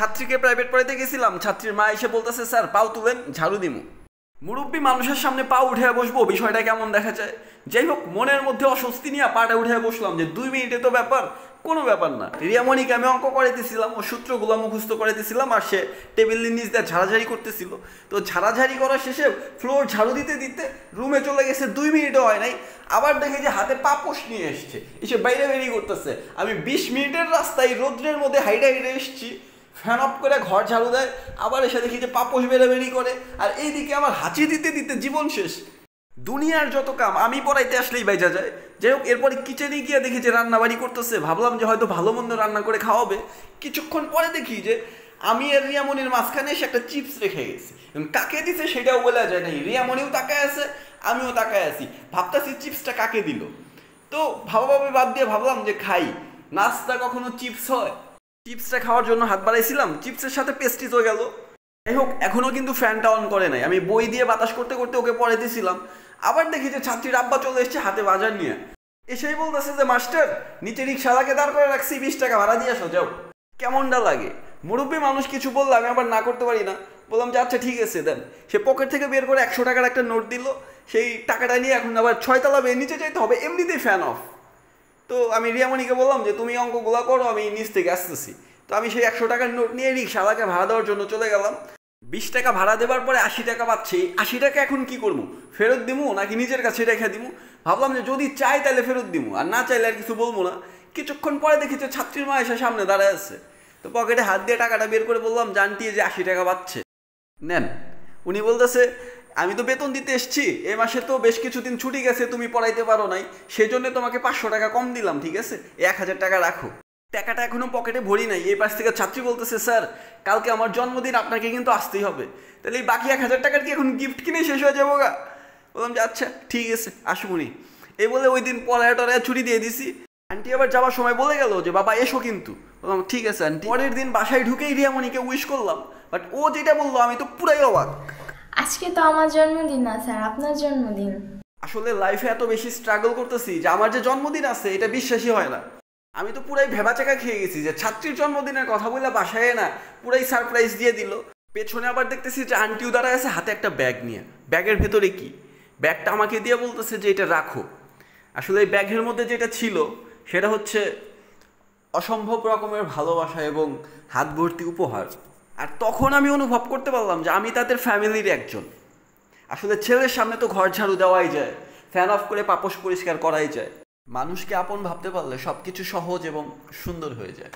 ছাত্রীকে প্রাইভেট পড়াইতে গেছিলাম, ছাত্রীর মা এসে বলতেছে স্যার পাও তুলেন ঝাড়ু দিমু। মুরব্বী মানুষের সামনে পা উঠে বসবো, বিষয়টা কেমন দেখা যায়। যাই হোক, মনের মধ্যে অস্বস্তি নিয়ে পাটা উঠে বসলাম যে 2 মিনিটে তো ব্যাপার, কোনো ব্যাপার না। রিয়ামণিকে আমি অঙ্ক করাইতেছিলাম, ও সূত্রগুলো মুখস্থ করাইতেছিলাম, আর সে টেবিলের নিচ দিয়ে ঝাড়াঝাড়ি করতেছিল। তো ঝাড়াঝাড়ি করার শেষে ফ্লোর ঝাড়ু দিতে দিতে রুমে চলে গেছে, 2 মিনিটও হয় নাই। আবার দেখে যে হাতে পাপোশ নিয়ে এসছে, এসে বাইরে বেরিয়ে করতেছে। আমি 20 মিনিটের রাস্তায় রোদ্রের মধ্যে হাইডে হাইডে এসছি, ফ্যান অফ করে ঘর ঝাড়ু দেয়, আবার এসে দেখি যে পাপোশ বেরাবেরি করে, আর এইদিকে আমার হাঁচি দিতে দিতে জীবন শেষ। দুনিয়ার যত কাম আমি পড়াইতে আসলেই বাইজা যায়। যাই হোক, এরপরে কিচেনে গিয়ে দেখি যে রান্নাবাড়ি করতেছে, ভাবলাম যে হয়তো ভালো মন্দ রান্না করে খাওয়াবে। কিছুক্ষণ পরে দেখি যে আমি আর রিয়ামণির মাঝখানে এসে একটা চিপস রেখে গেছি, কাকে দিছে সেটাও বলা যায় নাই। রিয়ামণিও তাকায় আছে, আমিও তাকায় আছি, ভাবতেছি চিপসটা কাকে দিল। তো ভাবাভাবি বাদ দিয়ে ভাবলাম যে খাই, নাস্তা কখনো চিপস হয়। চিপসটা খাওয়ার জন্য হাত বাড়াইছিলাম, চিপসের সাথে পেস্টিজ হয়ে গেল। যাই হোক, এখনও কিন্তু ফ্যানটা অন করে নাই, আমি বই দিয়ে বাতাস করতে করতে ওকে পড়াইতেছিলাম। আবার দেখি যে ছাত্রীর আব্বা চলে এসছে হাতে বাজার নিয়ে, এসেই বলতেছে যে মাস্টার নিচে রিক্সাওয়ালাকে দাঁড় করে রাখছি, 20 টাকা ভাড়া দিয়ে আসো যাও। কেমনটা লাগে? মুরব্বী মানুষ কিছু বললে আমি আবার না করতে পারি না, বললাম যে আচ্ছা ঠিক আছে দেন। সে পকেট থেকে বের করে 100 টাকার একটা নোট দিল, সেই টাকাটা নিয়ে এখন আবার 6 তলা বেয়ে নিচে যেতে হবে, এমনিতেই ফ্যান অফ। তো আমি রিয়ামণিকে বললাম যে তুমি অঙ্কগুলো করো, আমি নিচ থেকে আসতেছি। তো আমি সেই 100 টাকার নোট নিয়ে রিক্সাওয়ালাকে ভাড়া দেওয়ার জন্য চলে গেলাম। 20 টাকা ভাড়া দেওয়ার পরে 80 টাকা পাচ্ছি। 80 টাকা এখন কি করবো, ফেরত দিমু নাকি নিজের কাছে রেখে দিমু? ভাবলাম যে যদি চাই তাহলে ফেরত দিমু, আর না চাইলে আর কিছু বলবো না। কিছুক্ষণ পরে দেখি যে ছাত্রীর মা এসে সামনে দাঁড়ায় আছে। তো পকেটে হাত দিয়ে টাকাটা বের করে বললাম জানটি যে 80 টাকা পাচ্ছে, নেন। উনি বলতেছে আমি তো বেতন দিতে এসছি, এ মাসে তো বেশ কিছুদিন ছুটি গেছে, তুমি পড়াইতে পারো নাই, সেই জন্য তোমাকে 500 টাকা কম দিলাম, ঠিক আছে 1000 টাকা রাখো। টাকাটা এখনো পকেটে ভরি নাই। এই পাশ থেকে ছাত্রী বলতেছে স্যার কালকে আমার জন্মদিন, আপনাকে কিন্তু আসতেই হবে। তাহলে এই বাকি 1000 টাকার কি এখন গিফট কিনে শেষ হয়ে যাবো গা? বললাম যে আচ্ছা ঠিক আছে আসুনি। এই বলে ওই দিন পড়ায় টড়ায় ছুটি দিয়ে দিছি। আন্টি আবার যাওয়ার সময় বলে গেল যে বাবা এসো কিন্তু। বললাম ঠিক আছে আন্টি। পরের দিন বাসায় ঢুকেই রিয়ামণিকে উইশ করলাম, বাট ও যেটা বললো আমি তো পুরাই অবাক। আজকে তো আমার জন্মদিন না স্যার, আপনার জন্মদিন। আসলে লাইফে এত বেশি স্ট্রাগল করতেছি যে আমার যে জন্মদিন আছে এটা বিশ্বাসই হয় না। আমি তো পুরাই ভেবাচাকা খেয়ে গেছি যে ছাত্রীর জন্মদিনের কথা বলে বাসায় না পুরাই সারপ্রাইজ দিয়ে দিল। পেছনে আবার দেখতেছি যে আন্টিও দাঁড়ায় আছে হাতে একটা ব্যাগ নিয়ে। ব্যাগের ভেতরে কি? ব্যাগটা আমাকে দিয়ে বলতেছে যে এটা রাখো। আসলে এই ব্যাগের মধ্যে যেটা ছিল সেটা হচ্ছে অসম্ভব রকমের ভালোবাসা এবং হাত ভর্তি উপহার। আর তখন আমি অনুভব করতে পারলাম যে আমি তাদের ফ্যামিলির একজন। আসলে ছেলের সামনে তো ঘর ঝাড়ু দেওয়াই যায়, ফ্যান অফ করে পাপোশ পরিষ্কার করাই যায়। মানুষকে আপন ভাবতে পারলে সব কিছু সহজ এবং সুন্দর হয়ে যায়।